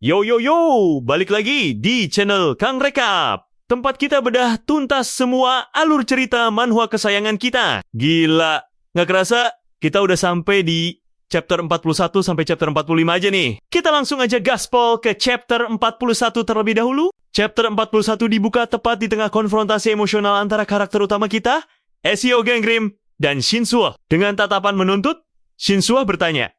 Yo yo yo, balik lagi di channel Kang Rekap. Tempat kita bedah tuntas semua alur cerita manhwa kesayangan kita. Gila, nggak kerasa kita udah sampai di chapter 41 sampai chapter 45 aja nih. Kita langsung aja gaspol ke chapter 41 terlebih dahulu. Chapter 41 dibuka tepat di tengah konfrontasi emosional antara karakter utama kita, Ezio Gangrim dan Shinsuo. Dengan tatapan menuntut, Shinsuo bertanya,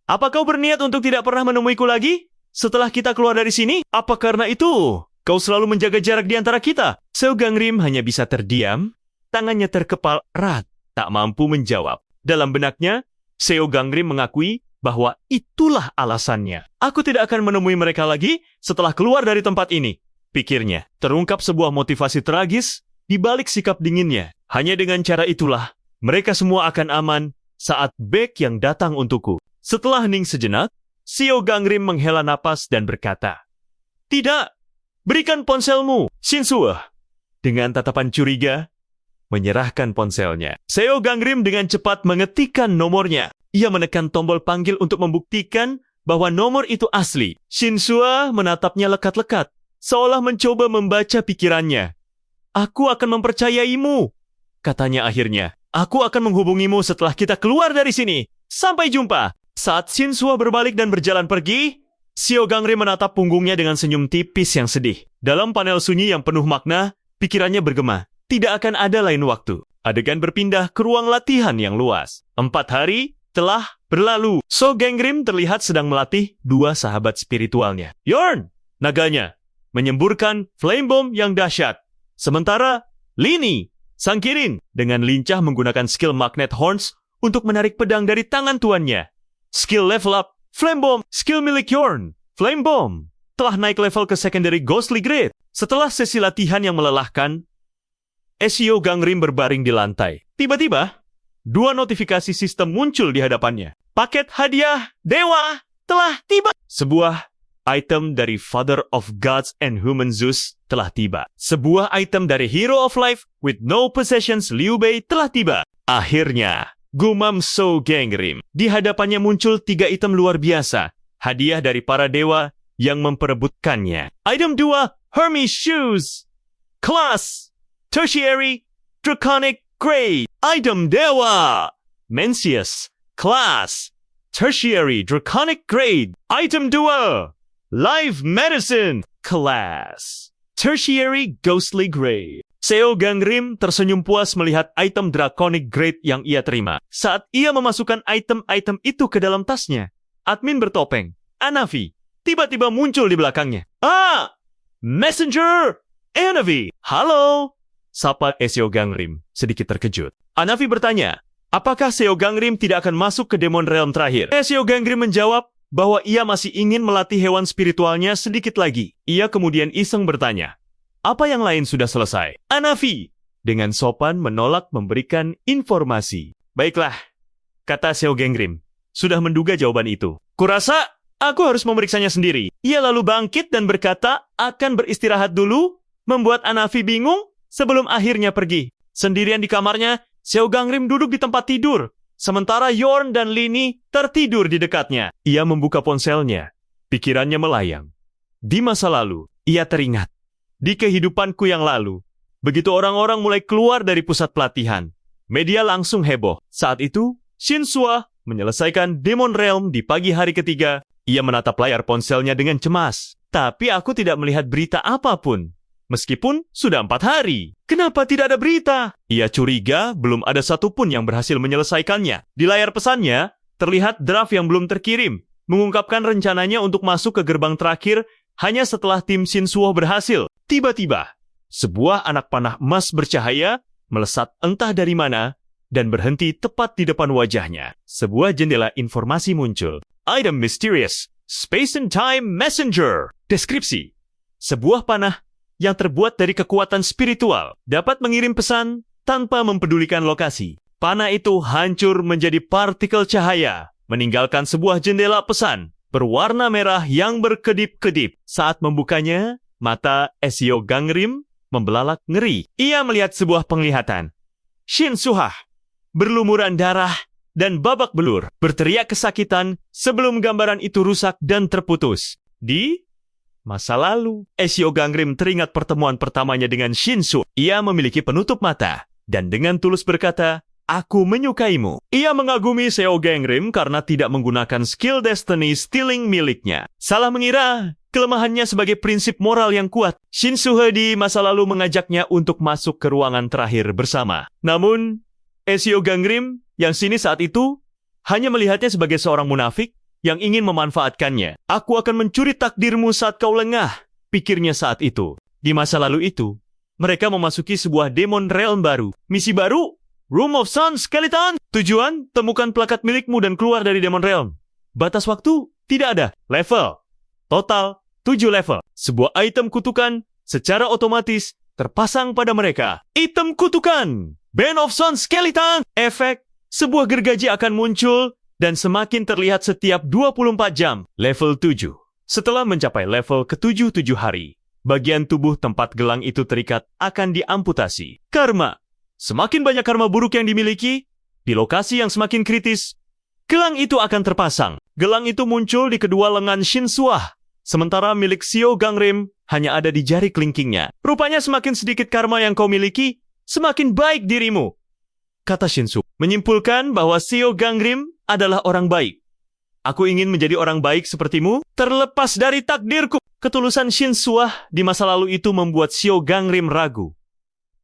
"Apa kau berniat untuk tidak pernah menemuiku lagi setelah kita keluar dari sini? Apa karena itu kau selalu menjaga jarak di antara kita?" Seo Gangrim hanya bisa terdiam, tangannya terkepal erat, tak mampu menjawab. Dalam benaknya, Seo Gangrim mengakui bahwa itulah alasannya. "Aku tidak akan menemui mereka lagi setelah keluar dari tempat ini," pikirnya. Terungkap sebuah motivasi tragis di balik sikap dinginnya. Hanya dengan cara itulah, mereka semua akan aman saat Baek yang datang untukku. Setelah hening sejenak, Seo Gangrim menghela napas dan berkata, "Tidak, berikan ponselmu, Shinsuo." Dengan tatapan curiga, menyerahkan ponselnya. Seo Gangrim dengan cepat mengetikkan nomornya. Ia menekan tombol panggil untuk membuktikan bahwa nomor itu asli. Shinsuo menatapnya lekat-lekat, seolah mencoba membaca pikirannya. "Aku akan mempercayaimu," katanya akhirnya. "Aku akan menghubungimu setelah kita keluar dari sini. Sampai jumpa." Saat Shinsuo berbalik dan berjalan pergi, Seo Gangrim menatap punggungnya dengan senyum tipis yang sedih. Dalam panel sunyi yang penuh makna, pikirannya bergema. Tidak akan ada lain waktu. Adegan berpindah ke ruang latihan yang luas. 4 hari telah berlalu. Seo Gangrim terlihat sedang melatih dua sahabat spiritualnya. Yorn, naganya, menyemburkan flame bomb yang dahsyat. Sementara Lini, sang Kirin, dengan lincah menggunakan skill magnet horns untuk menarik pedang dari tangan tuannya. Skill level up, Flame Bomb, skill milik Yorn, Flame Bomb, telah naik level ke secondary Ghostly Grade. Setelah sesi latihan yang melelahkan, Ezio Gangrim berbaring di lantai. Tiba-tiba, dua notifikasi sistem muncul di hadapannya. Paket hadiah Dewa telah tiba. Sebuah item dari Father of Gods and Human Zeus telah tiba. Sebuah item dari Hero of Life with no possessions Liu Bei telah tiba. Akhirnya, gumam Seo Gangrim. Di hadapannya muncul 3 item luar biasa. Hadiah dari para dewa yang memperebutkannya. Item 2, Hermes Shoes. Class, Tertiary, Draconic Grade. Item dewa, Mencius. Class, Tertiary, Draconic Grade. Item 2, Live Medicine. Class, Tertiary, Ghostly Grade. Seo Gangrim tersenyum puas melihat item Draconic Grade yang ia terima. Saat ia memasukkan item-item itu ke dalam tasnya, admin bertopeng, Anavi, tiba-tiba muncul di belakangnya. "Ah! Messenger! Anavi! Halo!" sapa Ezio Gangrim, sedikit terkejut. Anavi bertanya, apakah Seo Gangrim tidak akan masuk ke Demon Realm terakhir? Ezio Gangrim menjawab bahwa ia masih ingin melatih hewan spiritualnya sedikit lagi. Ia kemudian iseng bertanya, apa yang lain sudah selesai? Anavi dengan sopan menolak memberikan informasi. "Baiklah," kata Seo Gangrim, sudah menduga jawaban itu. "Kurasa aku harus memeriksanya sendiri." Ia lalu bangkit dan berkata akan beristirahat dulu, membuat Anavi bingung sebelum akhirnya pergi. Sendirian di kamarnya, Seo Gangrim duduk di tempat tidur, sementara Yorn dan Lini tertidur di dekatnya. Ia membuka ponselnya, pikirannya melayang. Di masa lalu, ia teringat. Di kehidupanku yang lalu, begitu orang-orang mulai keluar dari pusat pelatihan, media langsung heboh. Saat itu, Shinsuo menyelesaikan Demon Realm di pagi hari ketiga. Ia menatap layar ponselnya dengan cemas. Tapi aku tidak melihat berita apapun. Meskipun sudah 4 hari. Kenapa tidak ada berita? Ia curiga belum ada satupun yang berhasil menyelesaikannya. Di layar pesannya, terlihat draft yang belum terkirim, mengungkapkan rencananya untuk masuk ke gerbang terakhir hanya setelah tim Shinsuo berhasil. Tiba-tiba, sebuah anak panah emas bercahaya melesat entah dari mana dan berhenti tepat di depan wajahnya. Sebuah jendela informasi muncul. Item Mysterious, Space and Time Messenger. Deskripsi, sebuah panah yang terbuat dari kekuatan spiritual dapat mengirim pesan tanpa mempedulikan lokasi. Panah itu hancur menjadi partikel cahaya, meninggalkan sebuah jendela pesan berwarna merah yang berkedip-kedip. Saat membukanya, mata Ezio Gangrim membelalak ngeri. Ia melihat sebuah penglihatan. Shinsuo berlumuran darah dan babak belur, berteriak kesakitan sebelum gambaran itu rusak dan terputus. Di Masa lalu, Ezio Gangrim teringat pertemuan pertamanya dengan Shinsu. Ia memiliki penutup mata, dan dengan tulus berkata, "Aku menyukaimu." Ia mengagumi Seo Gangrim karena tidak menggunakan skill Destiny Stealing miliknya. Salah mengira kelemahannya sebagai prinsip moral yang kuat. Shinsuhe di masa lalu mengajaknya untuk masuk ke ruangan terakhir bersama. Namun, Ezio Gangrim yang sini saat itu hanya melihatnya sebagai seorang munafik yang ingin memanfaatkannya. "Aku akan mencuri takdirmu saat kau lengah," pikirnya saat itu. Di masa lalu itu, mereka memasuki sebuah Demon Realm baru. Misi baru, Room of Sun Skeleton. Tujuan, temukan plakat milikmu dan keluar dari Demon Realm. Batas waktu, tidak ada. Level, total 7 level. Sebuah item kutukan secara otomatis terpasang pada mereka. Item kutukan, Bane of Sun Skeleton. Efek, sebuah gergaji akan muncul dan semakin terlihat setiap 24 jam. Level 7. Setelah mencapai level ke-7 7 hari, bagian tubuh tempat gelang itu terikat akan diamputasi. Karma. Semakin banyak karma buruk yang dimiliki, di lokasi yang semakin kritis, gelang itu akan terpasang. Gelang itu muncul di kedua lengan Shinsuah, sementara milik Seo Gangrim hanya ada di jari kelingkingnya. "Rupanya semakin sedikit karma yang kau miliki, semakin baik dirimu," kata Shinsu. Menyimpulkan bahwa Seo Gangrim adalah orang baik. "Aku ingin menjadi orang baik sepertimu, terlepas dari takdirku." Ketulusan Shinsuah di masa lalu itu membuat Seo Gangrim ragu.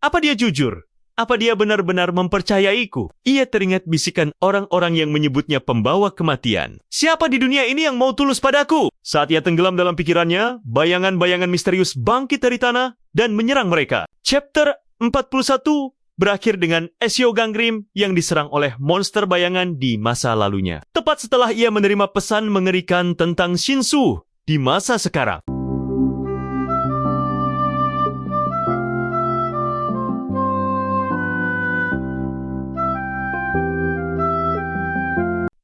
Apa dia jujur? Apa dia benar-benar mempercayaiku? Ia teringat bisikan orang-orang yang menyebutnya pembawa kematian. Siapa di dunia ini yang mau tulus padaku? Saat ia tenggelam dalam pikirannya, bayangan-bayangan misterius bangkit dari tanah dan menyerang mereka. Chapter 41 berakhir dengan Ezio Gangrim yang diserang oleh monster bayangan di masa lalunya. Tepat setelah ia menerima pesan mengerikan tentang Shinsu di masa sekarang.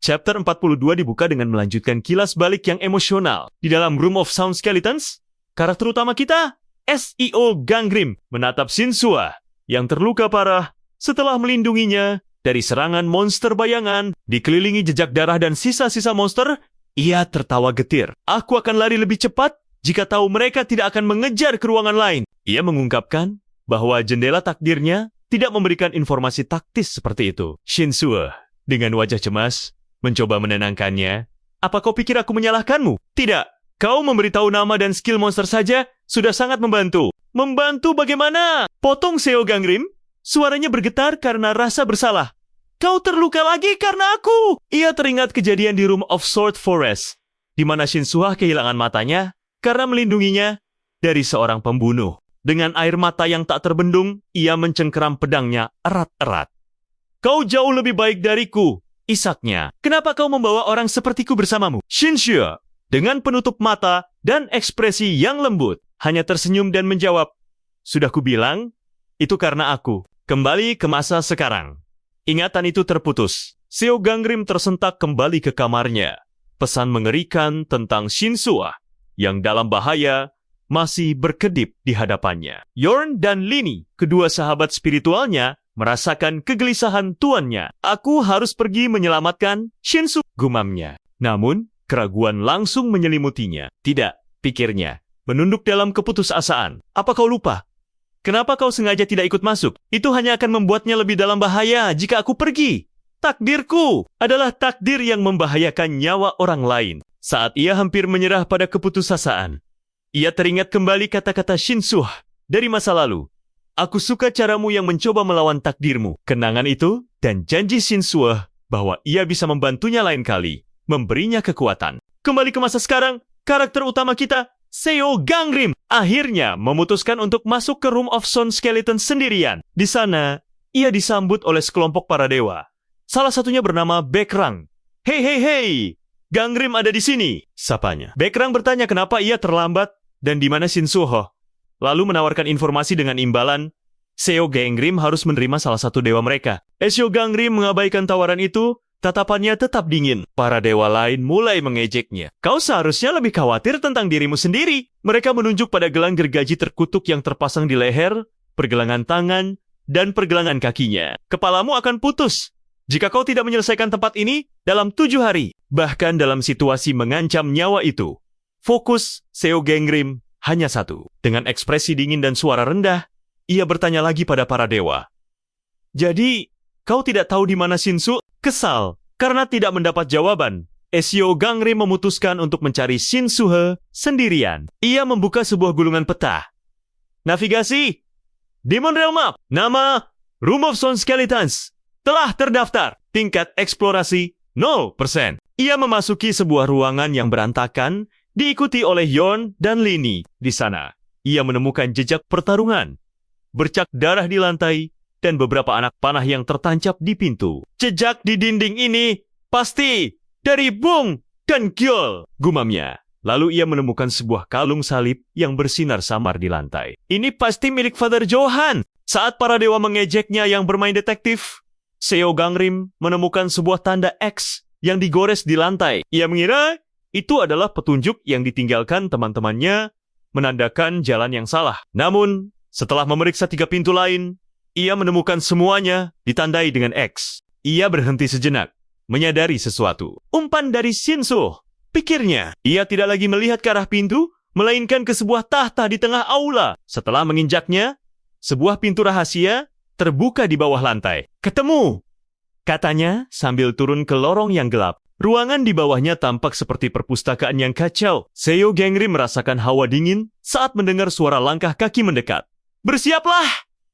Chapter 42 dibuka dengan melanjutkan kilas balik yang emosional. Di dalam Room of Sound Skeletons, karakter utama kita, Ezio Gangrim, menatap Shinsuah yang terluka parah setelah melindunginya dari serangan monster bayangan. Dikelilingi jejak darah dan sisa-sisa monster, ia tertawa getir. "Aku akan lari lebih cepat jika tahu mereka tidak akan mengejar ke ruangan lain." Ia mengungkapkan bahwa jendela takdirnya tidak memberikan informasi taktis seperti itu. Shinsuah dengan wajah cemas mencoba menenangkannya. "Apa kau pikir aku menyalahkanmu? Tidak. Kau memberitahu nama dan skill monster saja sudah sangat membantu." "Membantu bagaimana?" potong Seo Gangrim. Suaranya bergetar karena rasa bersalah. "Kau terluka lagi karena aku." Ia teringat kejadian di Room of Sword Forest, di mana Shinsuah kehilangan matanya karena melindunginya dari seorang pembunuh. Dengan air mata yang tak terbendung, ia mencengkeram pedangnya erat-erat. "Kau jauh lebih baik dariku," isaknya. "Kenapa kau membawa orang sepertiku bersamamu?" Shinsuah dengan penutup mata dan ekspresi yang lembut hanya tersenyum dan menjawab, "Sudah kubilang, itu karena aku." Kembali ke masa sekarang. Ingatan itu terputus. Seo Gangrim tersentak kembali ke kamarnya. Pesan mengerikan tentang Shinsuah yang dalam bahaya masih berkedip di hadapannya. Yorn dan Lini, kedua sahabat spiritualnya, merasakan kegelisahan tuannya. "Aku harus pergi menyelamatkan Shinsu," gumamnya. Namun, keraguan langsung menyelimutinya. "Tidak," pikirnya, menunduk dalam keputusasaan. "Apa kau lupa? Kenapa kau sengaja tidak ikut masuk? Itu hanya akan membuatnya lebih dalam bahaya jika aku pergi. Takdirku adalah takdir yang membahayakan nyawa orang lain." Saat ia hampir menyerah pada keputusasaan, ia teringat kembali kata-kata Shinsuah dari masa lalu. "Aku suka caramu yang mencoba melawan takdirmu." Kenangan itu dan janji Shinsuah bahwa ia bisa membantunya lain kali, memberinya kekuatan. Kembali ke masa sekarang, karakter utama kita, Seo Gangrim, akhirnya memutuskan untuk masuk ke Room of Sound Skeleton sendirian. Di sana, ia disambut oleh sekelompok para dewa. Salah satunya bernama Baekrang. "Hei, hei, hei, Gangrim ada di sini," sapanya. Baekrang bertanya kenapa ia terlambat dan di mana Shinsuho. Lalu menawarkan informasi dengan imbalan, Seo Gangrim harus menerima salah satu dewa mereka. Ezio Gangrim mengabaikan tawaran itu. Tatapannya tetap dingin. Para dewa lain mulai mengejeknya. "Kau seharusnya lebih khawatir tentang dirimu sendiri." Mereka menunjuk pada gelang gergaji terkutuk yang terpasang di leher, pergelangan tangan, dan pergelangan kakinya. "Kepalamu akan putus jika kau tidak menyelesaikan tempat ini dalam 7 hari. Bahkan dalam situasi mengancam nyawa itu, Fokus Seo Gangrim hanya satu. Dengan ekspresi dingin dan suara rendah, ia bertanya lagi pada para dewa. Jadi, kau tidak tahu di mana Shinsu? Kesal karena tidak mendapat jawaban. Seo Gangrim memutuskan untuk mencari Shinsu sendirian. Ia membuka sebuah gulungan peta. Navigasi, Demon Realm Map, nama Room of Stone Skeletons, telah terdaftar. Tingkat eksplorasi 0%. Ia memasuki sebuah ruangan yang berantakan, diikuti oleh Yorn dan Lini. Di sana, ia menemukan jejak pertarungan, bercak darah di lantai, dan beberapa anak panah yang tertancap di pintu. Jejak di dinding ini pasti dari Bung dan Gyol, gumamnya. Lalu ia menemukan sebuah kalung salib yang bersinar samar di lantai. Ini pasti milik Father Johan. Saat para dewa mengejeknya yang bermain detektif, Seo Gangrim menemukan sebuah tanda X yang digores di lantai. Ia mengira itu adalah petunjuk yang ditinggalkan teman-temannya menandakan jalan yang salah. Namun, setelah memeriksa 3 pintu lain, ia menemukan semuanya ditandai dengan X. Ia berhenti sejenak, menyadari sesuatu. Umpan dari Shinsu, pikirnya. Ia tidak lagi melihat ke arah pintu, melainkan ke sebuah tahta di tengah aula. Setelah menginjaknya, sebuah pintu rahasia terbuka di bawah lantai. Ketemu, katanya sambil turun ke lorong yang gelap. Ruangan di bawahnya tampak seperti perpustakaan yang kacau. Seo Gangrim merasakan hawa dingin saat mendengar suara langkah kaki mendekat. Bersiaplah,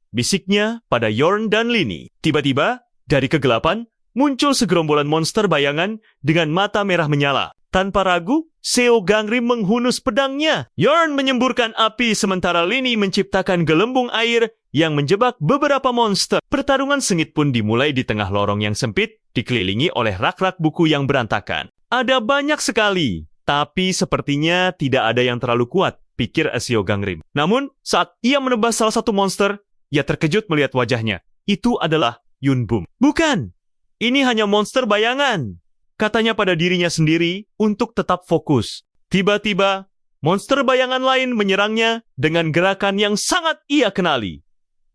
bisiknya pada Yorn dan Lini. Tiba-tiba, dari kegelapan, muncul segerombolan monster bayangan dengan mata merah menyala. Tanpa ragu, Seo Gangrim menghunus pedangnya. Yorn menyemburkan api sementara Lini menciptakan gelembung air yang menjebak beberapa monster. Pertarungan sengit pun dimulai di tengah lorong yang sempit, dikelilingi oleh rak-rak buku yang berantakan. Ada banyak sekali, tapi sepertinya tidak ada yang terlalu kuat, pikir Seo Gangrim. Namun, saat ia menebas salah satu monster, ia terkejut melihat wajahnya. Itu adalah Yunbum. Bukan, ini hanya monster bayangan, katanya pada dirinya sendiri untuk tetap fokus. Tiba-tiba, monster bayangan lain menyerangnya dengan gerakan yang sangat ia kenali.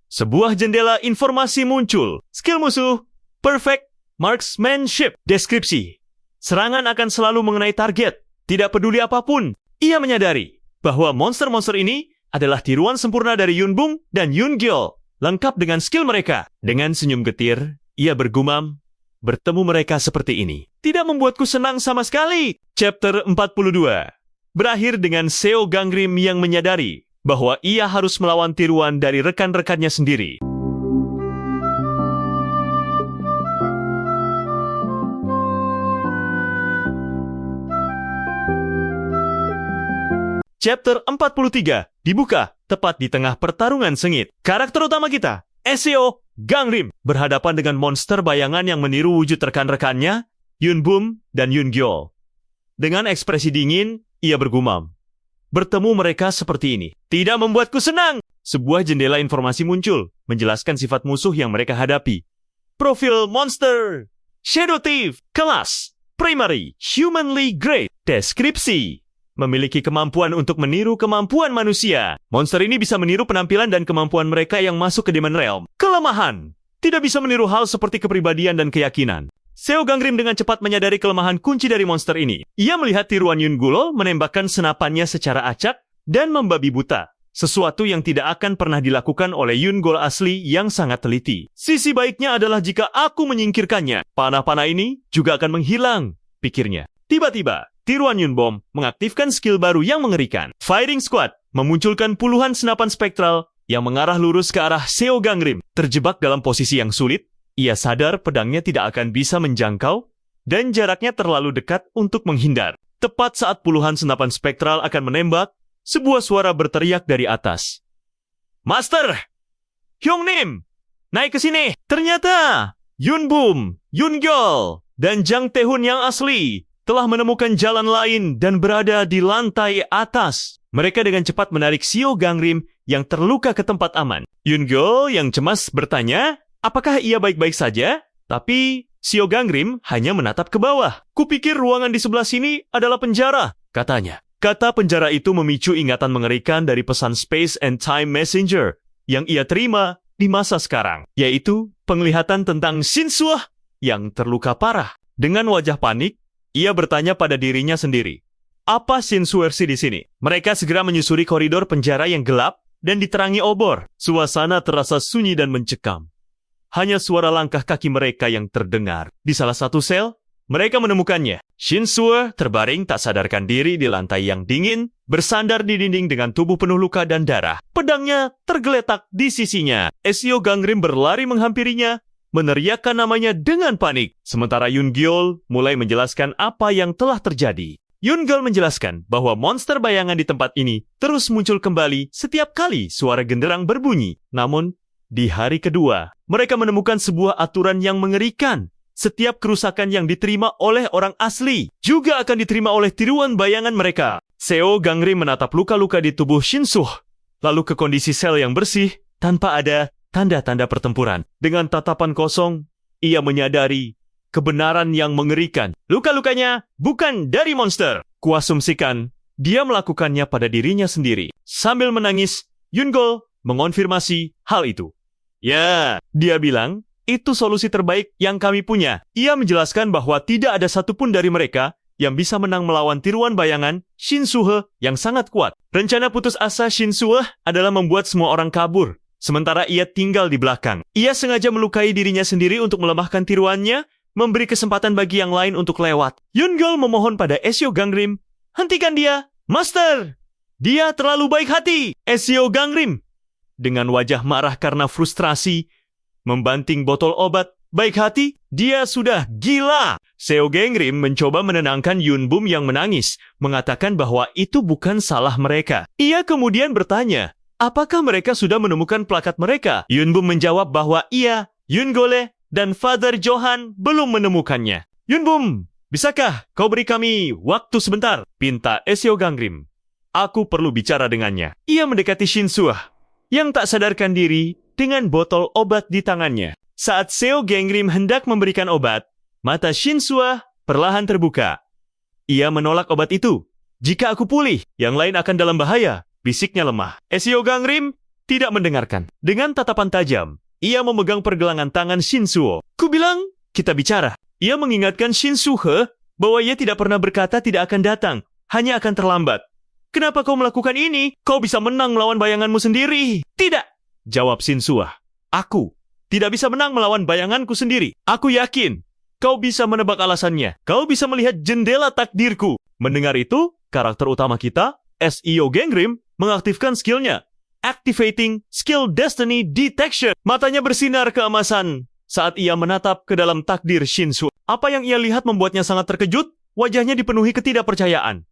Sebuah jendela informasi muncul. Skill musuh, Perfect Marksmanship. Deskripsi, serangan akan selalu mengenai target, tidak peduli apapun. Ia menyadari bahwa monster-monster ini adalah tiruan sempurna dari Yunbum dan Yungyol, lengkap dengan skill mereka. Dengan senyum getir, ia bergumam, bertemu mereka seperti ini tidak membuatku senang sama sekali. Chapter 42 berakhir dengan Seo Gangrim yang menyadari bahwa ia harus melawan tiruan dari rekan-rekannya sendiri. Chapter 43 dibuka tepat di tengah pertarungan sengit. Karakter utama kita, Seo Gangrim, berhadapan dengan monster bayangan yang meniru wujud rekan-rekannya, Yunbum dan Yungyol. Dengan ekspresi dingin, ia bergumam, bertemu mereka seperti ini tidak membuatku senang. Sebuah jendela informasi muncul, menjelaskan sifat musuh yang mereka hadapi. Profil monster, Shadow Thief, kelas Primary, Humanly Great. Deskripsi, memiliki kemampuan untuk meniru kemampuan manusia. Monster ini bisa meniru penampilan dan kemampuan mereka yang masuk ke Demon Realm. Kelemahan, tidak bisa meniru hal seperti kepribadian dan keyakinan. Seo Gangrim dengan cepat menyadari kelemahan kunci dari monster ini. Ia melihat tiruan Yungulo menembakkan senapannya secara acak dan membabi buta. Sesuatu yang tidak akan pernah dilakukan oleh Yungulo asli yang sangat teliti. Sisi baiknya adalah jika aku menyingkirkannya, panah-panah ini juga akan menghilang, pikirnya. Tiba-tiba, tiruan Yunbom mengaktifkan skill baru yang mengerikan. Firing Squad memunculkan puluhan senapan spektral yang mengarah lurus ke arah Seo Gangrim. Terjebak dalam posisi yang sulit, ia sadar pedangnya tidak akan bisa menjangkau dan jaraknya terlalu dekat untuk menghindar. Tepat saat puluhan senapan spektral akan menembak, sebuah suara berteriak dari atas. Master! Hyungnim! Naik ke sini! Ternyata Yunbum, Yungyol, dan Jang Taehun yang asli telah menemukan jalan lain dan berada di lantai atas. Mereka dengan cepat menarik Seo Gangrim yang terluka ke tempat aman. Yungyol yang cemas bertanya, apakah ia baik-baik saja? Tapi Seo Gangrim hanya menatap ke bawah. Kupikir ruangan di sebelah sini adalah penjara, katanya. Kata penjara itu memicu ingatan mengerikan dari pesan Space and Time Messenger yang ia terima di masa sekarang, yaitu penglihatan tentang Shinsu yang terluka parah. Dengan wajah panik, ia bertanya pada dirinya sendiri, Apa Shinsu versi di sini? Mereka segera menyusuri koridor penjara yang gelap dan diterangi obor. Suasana terasa sunyi dan mencekam. Hanya suara langkah kaki mereka yang terdengar. Di salah satu sel, mereka menemukannya. Shinsu terbaring tak sadarkan diri di lantai yang dingin, bersandar di dinding dengan tubuh penuh luka dan darah. Pedangnya tergeletak di sisinya. Ezio Gangrim berlari menghampirinya, meneriakkan namanya dengan panik. Sementara Yoon Gyeol mulai menjelaskan apa yang telah terjadi. Yoon Gyeol menjelaskan bahwa monster bayangan di tempat ini terus muncul kembali setiap kali suara genderang berbunyi. Namun, di hari kedua, mereka menemukan sebuah aturan yang mengerikan. Setiap kerusakan yang diterima oleh orang asli juga akan diterima oleh tiruan bayangan mereka. Seo Gangrim menatap luka-luka di tubuh Shinsu, lalu ke kondisi sel yang bersih tanpa ada tanda-tanda pertempuran. Dengan tatapan kosong, ia menyadari kebenaran yang mengerikan. Luka-lukanya bukan dari monster. Kuasumsikan, dia melakukannya pada dirinya sendiri. Sambil menangis, Yoon Gyeol mengonfirmasi hal itu. Ya, dia bilang, itu solusi terbaik yang kami punya. Ia menjelaskan bahwa tidak ada satupun dari mereka yang bisa menang melawan tiruan bayangan Shinsu yang sangat kuat. Rencana putus asa Shinsu adalah membuat semua orang kabur, sementara ia tinggal di belakang. Ia sengaja melukai dirinya sendiri untuk melemahkan tiruannya, memberi kesempatan bagi yang lain untuk lewat. Yoon Gyeol memohon pada Ezio Gangrim, hentikan dia, Master! Dia terlalu baik hati. Ezio Gangrim, dengan wajah marah karena frustrasi, membanting botol obat. Baik hati, dia sudah gila. Seo Gangrim mencoba menenangkan Yoon Bum yang menangis, mengatakan bahwa itu bukan salah mereka. Ia kemudian bertanya, apakah mereka sudah menemukan plakat mereka? Yoon Bum menjawab bahwa ia, Yoon Gole, dan Father Johan belum menemukannya. Yoon Bum, bisakah kau beri kami waktu sebentar? Pinta Ezio Gangrim. Aku perlu bicara dengannya. Ia mendekati Shinsu, yang tak sadarkan diri, dengan botol obat di tangannya. Saat Seo Gangrim hendak memberikan obat, mata Shinsu perlahan terbuka. Ia menolak obat itu. Jika aku pulih, yang lain akan dalam bahaya, bisiknya lemah. Ezio Gangrim tidak mendengarkan. Dengan tatapan tajam, ia memegang pergelangan tangan Shinsu. Kubilang, kita bicara. Ia mengingatkan Shinsu bahwa ia tidak pernah berkata tidak akan datang, hanya akan terlambat. Kenapa kau melakukan ini? Kau bisa menang melawan bayanganmu sendiri. Tidak, jawab Shinsu. Aku tidak bisa menang melawan bayanganku sendiri. Aku yakin kau bisa menebak alasannya. Kau bisa melihat jendela takdirku. Mendengar itu, karakter utama kita, Ezio Gangrim, mengaktifkan skillnya. Activating Skill Destiny Detection. Matanya bersinar keemasan saat ia menatap ke dalam takdir Shinsu. Apa yang ia lihat membuatnya sangat terkejut. Wajahnya dipenuhi ketidakpercayaan.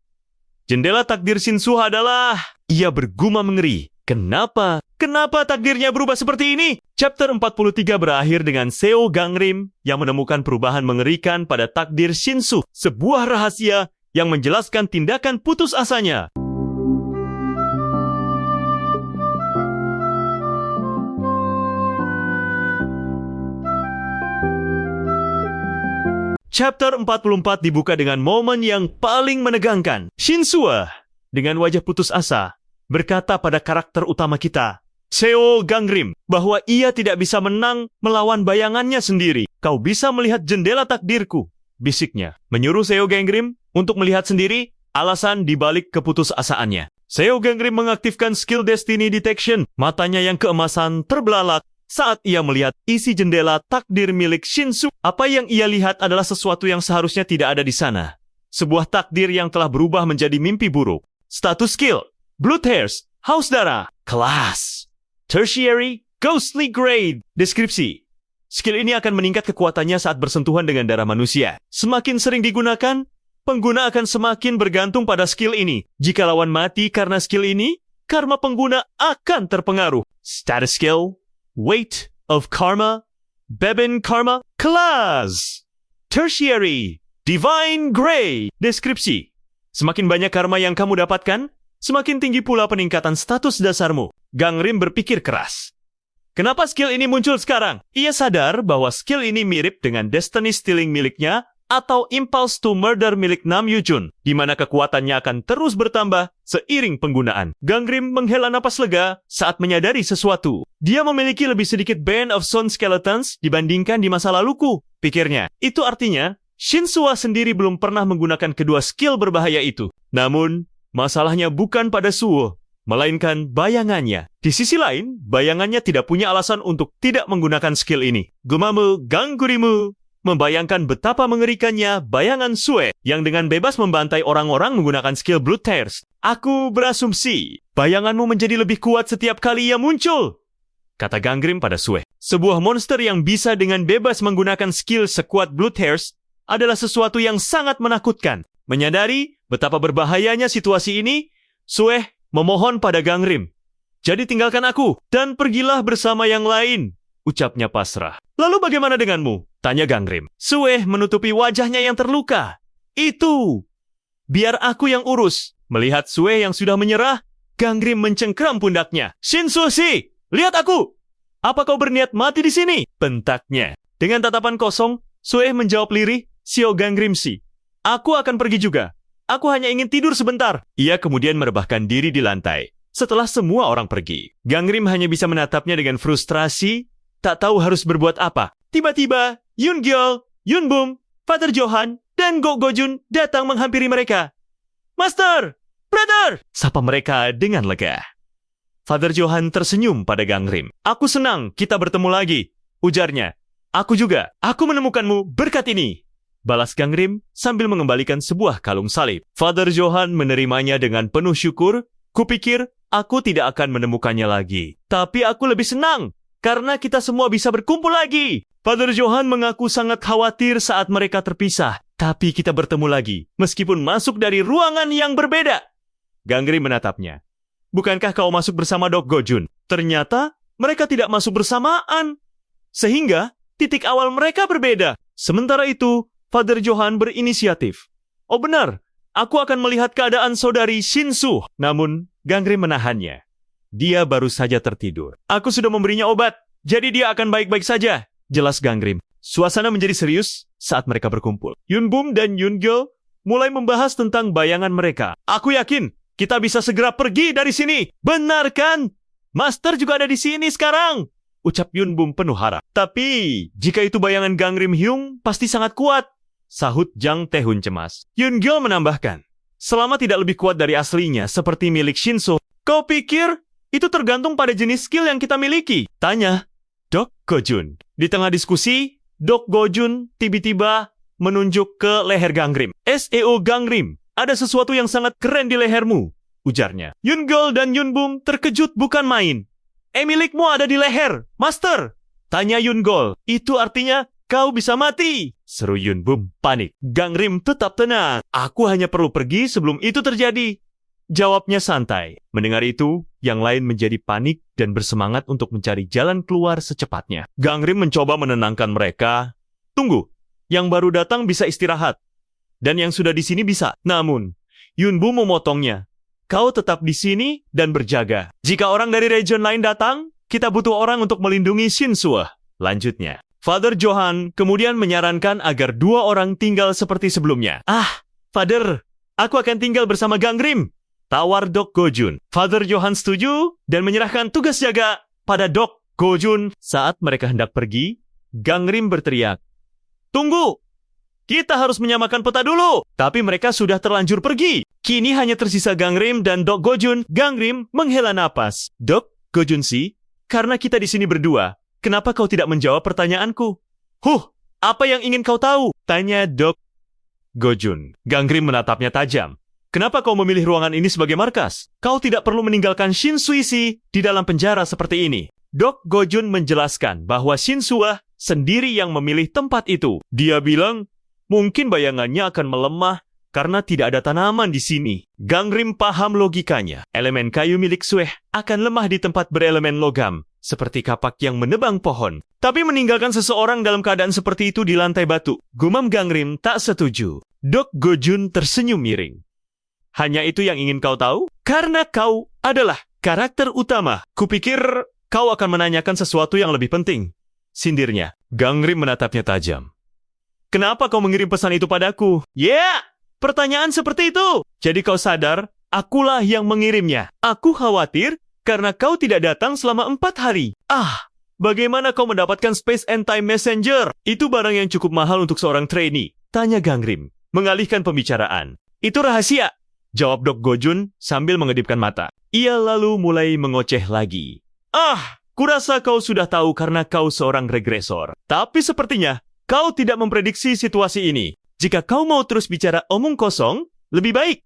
Jendela takdir Shinsu adalah... Ia bergumam mengeri. Kenapa? Kenapa takdirnya berubah seperti ini? Chapter 43 berakhir dengan Seo Gangrim yang menemukan perubahan mengerikan pada takdir Shinsu. Sebuah rahasia yang menjelaskan tindakan putus asanya. Chapter 44 dibuka dengan momen yang paling menegangkan. Shinsu, dengan wajah putus asa, berkata pada karakter utama kita, Seo Gangrim, bahwa ia tidak bisa menang melawan bayangannya sendiri. Kau bisa melihat jendela takdirku, bisiknya. Menyuruh Seo Gangrim untuk melihat sendiri alasan dibalik keputusasaannya. Seo Gangrim mengaktifkan skill Destiny Detection. Matanya yang keemasan terbelalak saat ia melihat isi jendela takdir milik Shinsu. Apa yang ia lihat adalah sesuatu yang seharusnya tidak ada di sana. Sebuah takdir yang telah berubah menjadi mimpi buruk. Status skill, Blood Hairs, Haus Darah. Kelas, Tertiary, Ghostly Grade. Deskripsi, skill ini akan meningkat kekuatannya saat bersentuhan dengan darah manusia. Semakin sering digunakan, pengguna akan semakin bergantung pada skill ini. Jika lawan mati karena skill ini, karma pengguna akan terpengaruh. Status skill, Weight of Karma, Beben Karma. Kelas, Tertiary, Divine Grade. Deskripsi, semakin banyak karma yang kamu dapatkan, semakin tinggi pula peningkatan status dasarmu. Gangrim berpikir keras. Kenapa skill ini muncul sekarang? Ia sadar bahwa skill ini mirip dengan Destiny Stealing miliknya atau Impulse to Murder milik Nam Yoo-jun, di mana kekuatannya akan terus bertambah seiring penggunaan. Gangrim menghela napas lega saat menyadari sesuatu. Dia memiliki lebih sedikit Band of Stone Skeletons dibandingkan di masa laluku, pikirnya. Itu artinya, Shinsuwa sendiri belum pernah menggunakan kedua skill berbahaya itu. Namun, masalahnya bukan pada Suwo, melainkan bayangannya. Di sisi lain, bayangannya tidak punya alasan untuk tidak menggunakan skill ini. Gumamu Ganggurimu membayangkan betapa mengerikannya bayangan Sue yang dengan bebas membantai orang-orang menggunakan skill Blood Tears. Aku berasumsi, bayanganmu menjadi lebih kuat setiap kali ia muncul, kata Ganggrim pada Sue. Sebuah monster yang bisa dengan bebas menggunakan skill sekuat Blood Tears adalah sesuatu yang sangat menakutkan. Menyadari betapa berbahayanya situasi ini, Sue memohon pada Ganggrim, "Jadi tinggalkan aku dan pergilah bersama yang lain," ucapnya pasrah. "Lalu bagaimana denganmu?" tanya Ganggrim. Sue menutupi wajahnya yang terluka. "Itu, biar aku yang urus." Melihat Sue yang sudah menyerah, Ganggrim mencengkram pundaknya. "Shinsushi, lihat aku! Apa kau berniat mati di sini?" bentaknya. Dengan tatapan kosong, Sue menjawab lirih, "Sio Ganggrimsi, aku akan pergi juga. Aku hanya ingin tidur sebentar." Ia kemudian merebahkan diri di lantai. Setelah semua orang pergi, Ganggrim hanya bisa menatapnya dengan frustrasi, tak tahu harus berbuat apa. Tiba-tiba, Yun-gyeol, Yun-bum, Father Johan, dan Go-Gojun datang menghampiri mereka. "Master! Brother!" sapa mereka dengan lega. Father Johan tersenyum pada Ganggrim. "Aku senang kita bertemu lagi," ujarnya. "Aku juga. Aku menemukanmu berkat ini," balas Ganggrim sambil mengembalikan sebuah kalung salib. Father Johan menerimanya dengan penuh syukur. "Kupikir aku tidak akan menemukannya lagi. Tapi aku lebih senang karena kita semua bisa berkumpul lagi." Father Johan mengaku sangat khawatir saat mereka terpisah. "Tapi kita bertemu lagi, meskipun masuk dari ruangan yang berbeda." Ganggrim menatapnya. "Bukankah kau masuk bersama Dok Gojun?" Ternyata mereka tidak masuk bersamaan, sehingga titik awal mereka berbeda. Sementara itu, Father Johan berinisiatif. "Oh benar, aku akan melihat keadaan saudari Shinsu." Namun, Ganggrim menahannya. "Dia baru saja tertidur. Aku sudah memberinya obat, jadi dia akan baik-baik saja," jelas Ganggrim. Suasana menjadi serius saat mereka berkumpul. Yun-bum dan Yun-gyeol mulai membahas tentang bayangan mereka. "Aku yakin kita bisa segera pergi dari sini." "Benar kan? Master juga ada di sini sekarang," ucap Yun-bum penuh harap. "Tapi, jika itu bayangan Ganggrim Hyung, pasti sangat kuat," sahut Jang Tae-hun cemas. Yun-gyeol menambahkan, "Selama tidak lebih kuat dari aslinya, seperti milik Shinso." "Kau pikir itu tergantung pada jenis skill yang kita miliki?" tanya Dok Gojun. Di tengah diskusi, Dok Gojun tiba-tiba menunjuk ke leher Ganggrim. "SEO Ganggrim, ada sesuatu yang sangat keren di lehermu," ujarnya. Yun-gyeol dan Yun-bum terkejut bukan main. "Milikmu ada di leher, Master," tanya Yun-gyeol. "Itu artinya kau bisa mati," seru Yun-bum panik. Ganggrim tetap tenang. "Aku hanya perlu pergi sebelum itu terjadi," jawabnya santai. Mendengar itu, yang lain menjadi panik dan bersemangat untuk mencari jalan keluar secepatnya. Ganggrim mencoba menenangkan mereka. "Tunggu, yang baru datang bisa istirahat, dan yang sudah di sini bisa." Namun, Yun-bum memotongnya. "Kau tetap di sini dan berjaga. Jika orang dari region lain datang, kita butuh orang untuk melindungi Shinsuwa," lanjutnya. Father Johan kemudian menyarankan agar 2 orang tinggal seperti sebelumnya. Father, aku akan tinggal bersama Ganggrim," tawar Dok Gojun. Father Johan setuju dan menyerahkan tugas jaga pada Dok Gojun. Saat mereka hendak pergi, Ganggrim berteriak, "Tunggu! Kita harus menyamakan peta dulu." Tapi mereka sudah terlanjur pergi. Kini hanya tersisa Ganggrim dan Dok Gojun. Ganggrim menghela napas. "Dok Gojun-si, karena kita di sini berdua, kenapa kau tidak menjawab pertanyaanku?" Apa yang ingin kau tahu?" tanya Dok Gojun. Ganggrim menatapnya tajam. "Kenapa kau memilih ruangan ini sebagai markas? Kau tidak perlu meninggalkan Shinsuishi di dalam penjara seperti ini." Dok Gojun menjelaskan bahwa Shinsuwa sendiri yang memilih tempat itu. Dia bilang, mungkin bayangannya akan melemah karena tidak ada tanaman di sini. Ganggrim paham logikanya. Elemen kayu milik Sue akan lemah di tempat berelemen logam, seperti kapak yang menebang pohon. Tapi meninggalkan seseorang dalam keadaan seperti itu di lantai batu, gumam Ganggrim tak setuju. Dok Gojun tersenyum miring. "Hanya itu yang ingin kau tahu? Karena kau adalah karakter utama. Kupikir kau akan menanyakan sesuatu yang lebih penting," sindirnya. Ganggrim menatapnya tajam. "Kenapa kau mengirim pesan itu padaku?" Pertanyaan seperti itu. Jadi kau sadar, akulah yang mengirimnya. Aku khawatir karena kau tidak datang selama 4 hari. Bagaimana kau mendapatkan Space and Time Messenger? Itu barang yang cukup mahal untuk seorang trainee. Tanya Gangrim, mengalihkan pembicaraan. Itu rahasia, jawab Dok Gojun sambil mengedipkan mata. Ia lalu mulai mengoceh lagi. Kurasa kau sudah tahu karena kau seorang regresor. Tapi sepertinya kau tidak memprediksi situasi ini. Jika kau mau terus bicara omong kosong, lebih baik.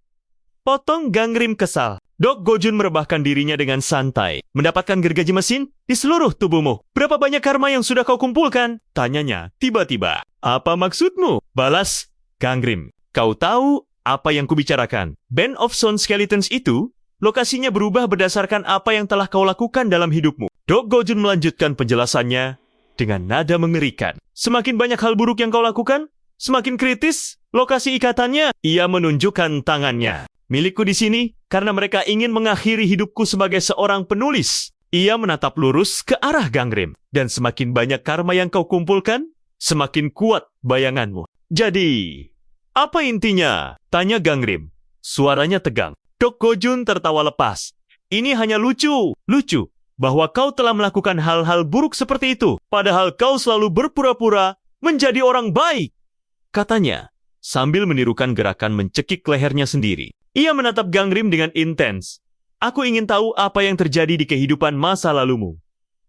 Potong Gangrim kesal. Dok Gojun merebahkan dirinya dengan santai. Mendapatkan gergaji mesin di seluruh tubuhmu. Berapa banyak karma yang sudah kau kumpulkan? Tanyanya tiba-tiba. Apa maksudmu? Balas Gangrim. Kau tahu apa yang kubicarakan. Band of Stone Skeletons itu, lokasinya berubah berdasarkan apa yang telah kau lakukan dalam hidupmu. Dok Gojun melanjutkan penjelasannya dengan nada mengerikan. Semakin banyak hal buruk yang kau lakukan, semakin kritis lokasi ikatannya. Ia menunjukkan tangannya. Milikku di sini karena mereka ingin mengakhiri hidupku sebagai seorang penulis. Ia menatap lurus ke arah Gangrim. Dan semakin banyak karma yang kau kumpulkan, semakin kuat bayanganmu. Jadi, apa intinya? Tanya Gangrim. Suaranya tegang. Dok Gojun tertawa lepas. Ini hanya lucu bahwa kau telah melakukan hal-hal buruk seperti itu. Padahal kau selalu berpura-pura menjadi orang baik. Katanya, sambil menirukan gerakan mencekik lehernya sendiri. Ia menatap Gangrim dengan intens. Aku ingin tahu apa yang terjadi di kehidupan masa lalumu.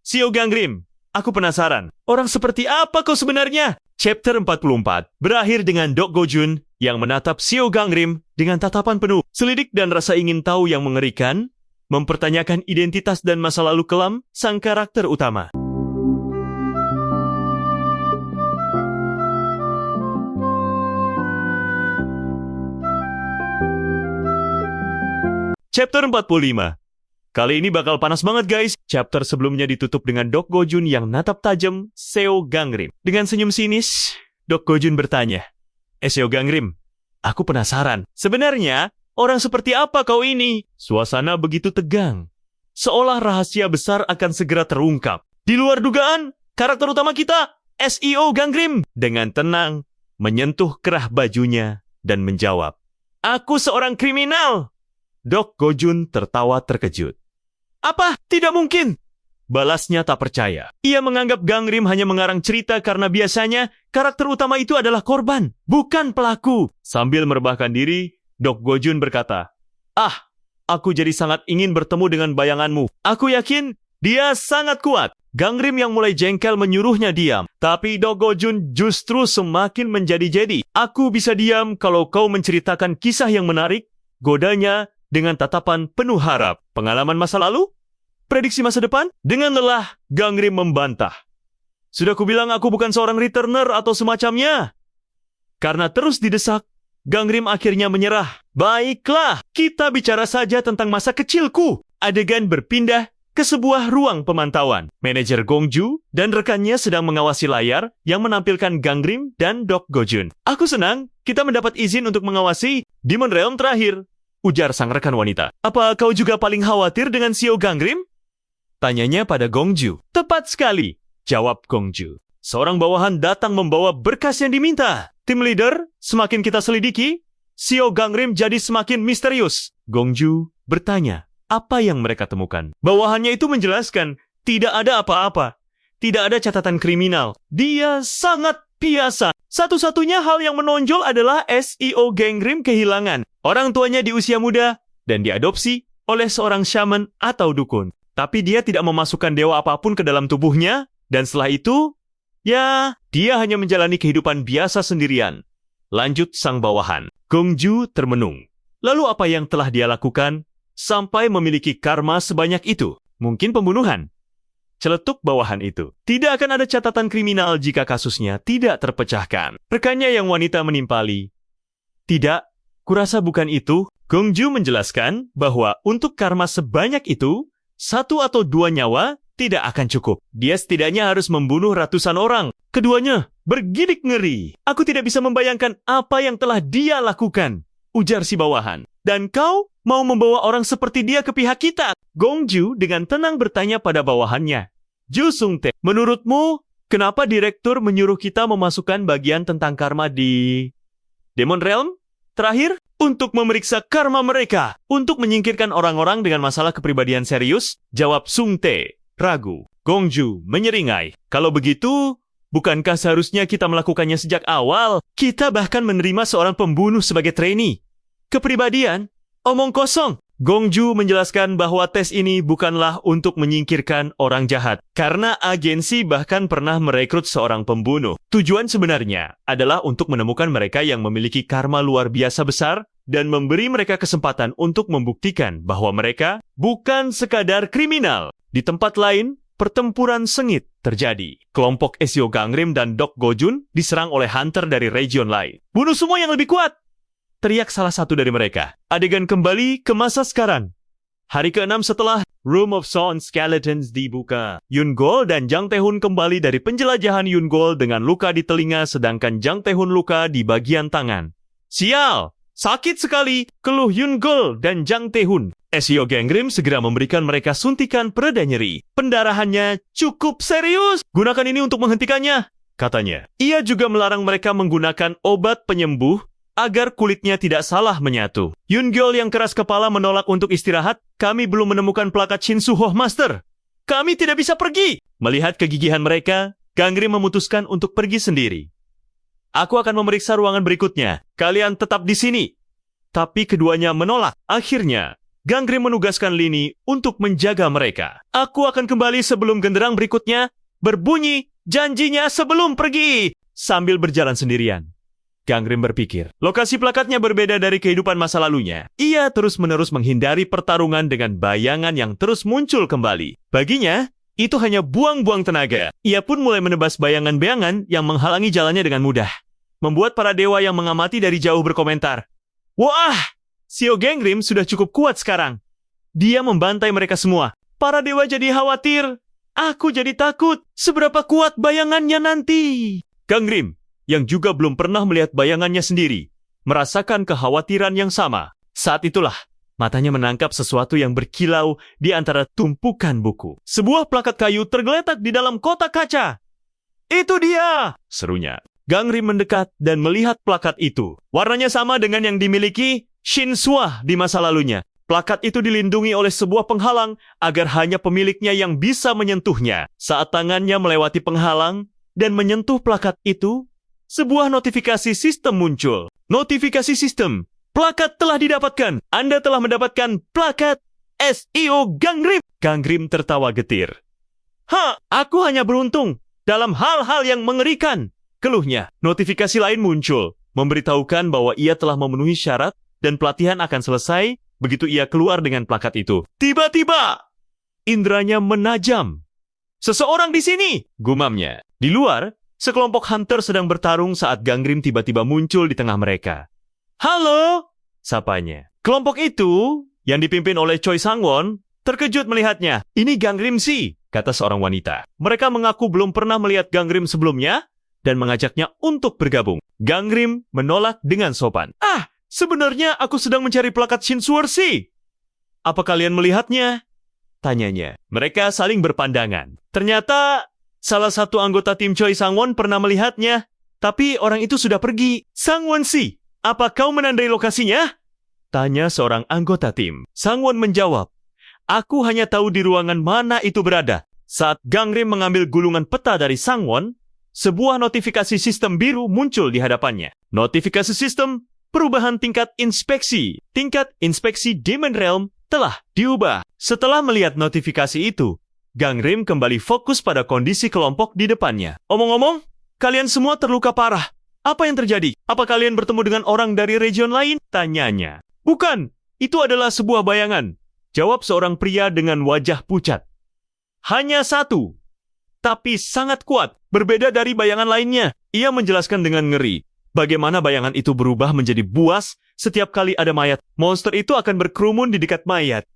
Sio Gangrim, aku penasaran. Orang seperti apa kau sebenarnya? Chapter 44 berakhir dengan Dok Gojun yang menatap Sio Gangrim dengan tatapan penuh selidik dan rasa ingin tahu yang mengerikan, mempertanyakan identitas dan masa lalu kelam sang karakter utama. Chapter 45. Kali ini bakal panas banget guys. Chapter sebelumnya ditutup dengan Dok Gojun yang natap tajam Seo Gangrim. Dengan senyum sinis, Dok Gojun bertanya, Seo Gangrim, aku penasaran. Sebenarnya, orang seperti apa kau ini? Suasana begitu tegang. Seolah rahasia besar akan segera terungkap. Di luar dugaan, karakter utama kita, Seo Gangrim, dengan tenang, menyentuh kerah bajunya dan menjawab, aku seorang kriminal. Dok Gojun tertawa terkejut. Apa? Tidak mungkin! Balasnya tak percaya. Ia menganggap Gangrim hanya mengarang cerita karena biasanya karakter utama itu adalah korban, bukan pelaku. Sambil merebahkan diri, Dok Gojun berkata, aku jadi sangat ingin bertemu dengan bayanganmu. Aku yakin dia sangat kuat. Gangrim yang mulai jengkel menyuruhnya diam. Tapi Dok Gojun justru semakin menjadi-jadi. Aku bisa diam kalau kau menceritakan kisah yang menarik, godanya dengan tatapan penuh harap. Pengalaman masa lalu? Prediksi masa depan? Dengan lelah, Gangrim membantah. Sudah kubilang aku bukan seorang returner atau semacamnya. Karena terus didesak, Gangrim akhirnya menyerah. Baiklah, kita bicara saja tentang masa kecilku. Adegan berpindah ke sebuah ruang pemantauan. Manajer Gongju dan rekannya sedang mengawasi layar yang menampilkan Gangrim dan Dok Gojun. Aku senang kita mendapat izin untuk mengawasi Demon Realm terakhir, ujar sang rekan wanita. Apa kau juga paling khawatir dengan Sio Gangrim? Tanyanya pada Gongju. Tepat sekali, jawab Gongju. Seorang bawahan datang membawa berkas yang diminta. Tim leader, semakin kita selidiki, Sio Gangrim jadi semakin misterius. Gongju bertanya, apa yang mereka temukan? Bawahannya itu menjelaskan, tidak ada apa-apa. Tidak ada catatan kriminal. Dia sangat biasa. Satu-satunya hal yang menonjol adalah Sio Gangrim kehilangan. Orang tuanya di usia muda dan diadopsi oleh seorang shaman atau dukun. Tapi dia tidak memasukkan dewa apapun ke dalam tubuhnya. Dan setelah itu, ya, dia hanya menjalani kehidupan biasa sendirian. Lanjut sang bawahan. Gongju termenung. Lalu apa yang telah dia lakukan sampai memiliki karma sebanyak itu? Mungkin pembunuhan. Celetuk bawahan itu. Tidak akan ada catatan kriminal jika kasusnya tidak terpecahkan. Rekannya yang wanita menimpali. Tidak, kurasa bukan itu. Gongju menjelaskan bahwa untuk karma sebanyak itu, 1 atau 2 nyawa tidak akan cukup. Dia setidaknya harus membunuh ratusan orang. Keduanya bergidik ngeri. Aku tidak bisa membayangkan apa yang telah dia lakukan, ujar si bawahan. Dan kau mau membawa orang seperti dia ke pihak kita? Gongju dengan tenang bertanya pada bawahannya. Ju Sungtae, menurutmu kenapa direktur menyuruh kita memasukkan bagian tentang karma di Demon Realm? Terakhir, untuk memeriksa karma mereka. Untuk menyingkirkan orang-orang dengan masalah kepribadian serius, jawab Sungtae, ragu. Gongju menyeringai. Kalau begitu, Bukankah seharusnya kita melakukannya sejak awal? Kita bahkan menerima seorang pembunuh sebagai trainee. Kepribadian? Omong kosong. Gongju menjelaskan bahwa tes ini bukanlah untuk menyingkirkan orang jahat, karena agensi bahkan pernah merekrut seorang pembunuh. Tujuan sebenarnya adalah untuk menemukan mereka yang memiliki karma luar biasa besar dan memberi mereka kesempatan untuk membuktikan bahwa mereka bukan sekadar kriminal. Di tempat lain, pertempuran sengit terjadi. Kelompok Ezio Gangrim dan Dok Gojun diserang oleh hunter dari region lain. Bunuh semua yang lebih kuat! Teriak salah satu dari mereka. Adegan kembali ke masa sekarang. Hari ke-6 setelah Room of Stone Skeletons dibuka. Yun-gol dan Jang Tae-hun kembali dari penjelajahan Yun-gol dengan luka di telinga sedangkan Jang Tae-hun luka di bagian tangan. Sial! Sakit sekali! Keluh Yun-gol dan Jang Tae-hun. Ezio Gangrim segera memberikan mereka suntikan pereda nyeri. Pendarahannya cukup serius. Gunakan ini untuk menghentikannya, katanya. Ia juga melarang mereka menggunakan obat penyembuh agar kulitnya tidak salah menyatu. Yun-gol yang keras kepala menolak untuk istirahat. Kami belum menemukan plakat Shinsuho Master. Kami tidak bisa pergi. Melihat kegigihan mereka, Gangrim memutuskan untuk pergi sendiri. Aku akan memeriksa ruangan berikutnya. Kalian tetap di sini. Tapi keduanya menolak. Akhirnya, Gangrim menugaskan Lini untuk menjaga mereka. Aku akan kembali sebelum genderang berikutnya berbunyi janjinya sebelum pergi. Sambil berjalan sendirian, Gangrim berpikir, lokasi plakatnya berbeda dari kehidupan masa lalunya. Ia terus-menerus menghindari pertarungan dengan bayangan yang terus muncul kembali. Baginya, itu hanya buang-buang tenaga. Ia pun mulai menebas bayangan-bayangan yang menghalangi jalannya dengan mudah. Membuat para dewa yang mengamati dari jauh berkomentar, "Wah, Ezio Gangrim sudah cukup kuat sekarang." Dia membantai mereka semua. Para dewa jadi khawatir. Aku jadi takut. Seberapa kuat bayangannya nanti? Gangrim, yang juga belum pernah melihat bayangannya sendiri, merasakan kekhawatiran yang sama. Saat itulah, matanya menangkap sesuatu yang berkilau di antara tumpukan buku. Sebuah plakat kayu tergeletak di dalam kotak kaca. "Itu dia!" serunya. Gangrim mendekat dan melihat plakat itu. Warnanya sama dengan yang dimiliki Shinsuo di masa lalunya. Plakat itu dilindungi oleh sebuah penghalang agar hanya pemiliknya yang bisa menyentuhnya. Saat tangannya melewati penghalang dan menyentuh plakat itu, sebuah notifikasi sistem muncul. Notifikasi sistem. Plakat telah didapatkan. Anda telah mendapatkan plakat Ezio Gangrim. Gangrim tertawa getir. Aku hanya beruntung dalam hal-hal yang mengerikan, keluhnya. Notifikasi lain muncul, memberitahukan bahwa ia telah memenuhi syarat dan pelatihan akan selesai begitu ia keluar dengan plakat itu. Tiba-tiba, indranya menajam. "Seseorang di sini!" gumamnya. Di luar, sekelompok hunter sedang bertarung saat Gangrim tiba-tiba muncul di tengah mereka. "Halo!" sapanya. Kelompok itu, yang dipimpin oleh Choi Sang-won, terkejut melihatnya. "Ini Gangrim sih," kata seorang wanita. Mereka mengaku belum pernah melihat Gangrim sebelumnya dan mengajaknya untuk bergabung. Gangrim menolak dengan sopan. Sebenarnya aku sedang mencari plakat Shinsuo sih. Apa kalian melihatnya?" tanyanya. Mereka saling berpandangan. Ternyata salah satu anggota tim Choi Sang-won pernah melihatnya, tapi orang itu sudah pergi. "Sang-won sih, apa kau menandai lokasinya?" tanya seorang anggota tim. Sang-won menjawab, "Aku hanya tahu di ruangan mana itu berada." Saat Gangrim mengambil gulungan peta dari Sang-won, sebuah notifikasi sistem biru muncul di hadapannya. Notifikasi sistem perubahan tingkat inspeksi. Tingkat inspeksi Demon Realm telah diubah. Setelah melihat notifikasi itu, Gangrim kembali fokus pada kondisi kelompok di depannya. "Omong-omong, kalian semua terluka parah. Apa yang terjadi? Apa kalian bertemu dengan orang dari region lain?" tanyanya. "Bukan, itu adalah sebuah bayangan," jawab seorang pria dengan wajah pucat. "Hanya satu, tapi sangat kuat, berbeda dari bayangan lainnya." Ia menjelaskan dengan ngeri bagaimana bayangan itu berubah menjadi buas setiap kali ada mayat. Monster itu akan berkerumun di dekat mayat.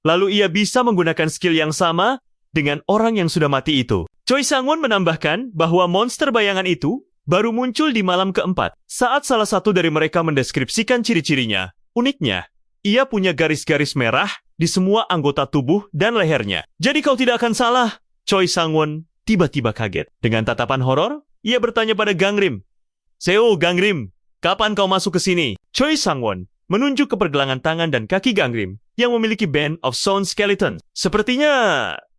Lalu ia bisa menggunakan skill yang sama dengan orang yang sudah mati itu. Choi Sang-won menambahkan bahwa monster bayangan itu baru muncul di malam keempat. Saat salah satu dari mereka mendeskripsikan ciri-cirinya, uniknya, ia punya garis-garis merah di semua anggota tubuh dan lehernya. "Jadi kau tidak akan salah." Choi Sang-won tiba-tiba kaget. Dengan tatapan horor, ia bertanya pada Gangrim, "Seo Gangrim, kapan kau masuk ke sini?" Choi Sang-won menunjuk ke pergelangan tangan dan kaki Gangrim yang memiliki Band of Stone Skeletons. "Sepertinya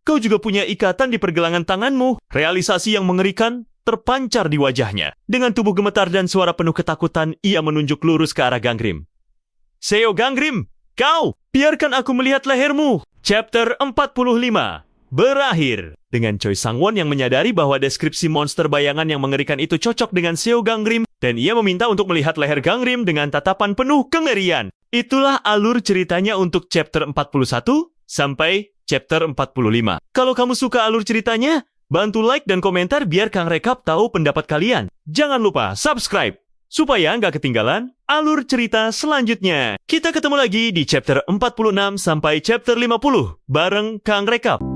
kau juga punya ikatan di pergelangan tanganmu." Realisasi yang mengerikan terpancar di wajahnya. Dengan tubuh gemetar dan suara penuh ketakutan, ia menunjuk lurus ke arah Gangrim. Seo Gangrim, kau! Biarkan aku melihat lehermu. Chapter 45 berakhir dengan Choi Sang-won yang menyadari bahwa deskripsi monster bayangan yang mengerikan itu cocok dengan Seo Gangrim, dan ia meminta untuk melihat leher Gangrim dengan tatapan penuh kengerian. Itulah alur ceritanya untuk chapter 41 sampai chapter 45. Kalau kamu suka alur ceritanya, bantu like dan komentar biar Kang Rekap tahu pendapat kalian. Jangan lupa subscribe supaya nggak ketinggalan alur cerita selanjutnya. Kita ketemu lagi di chapter 46 sampai chapter 50 bareng Kang Rekap.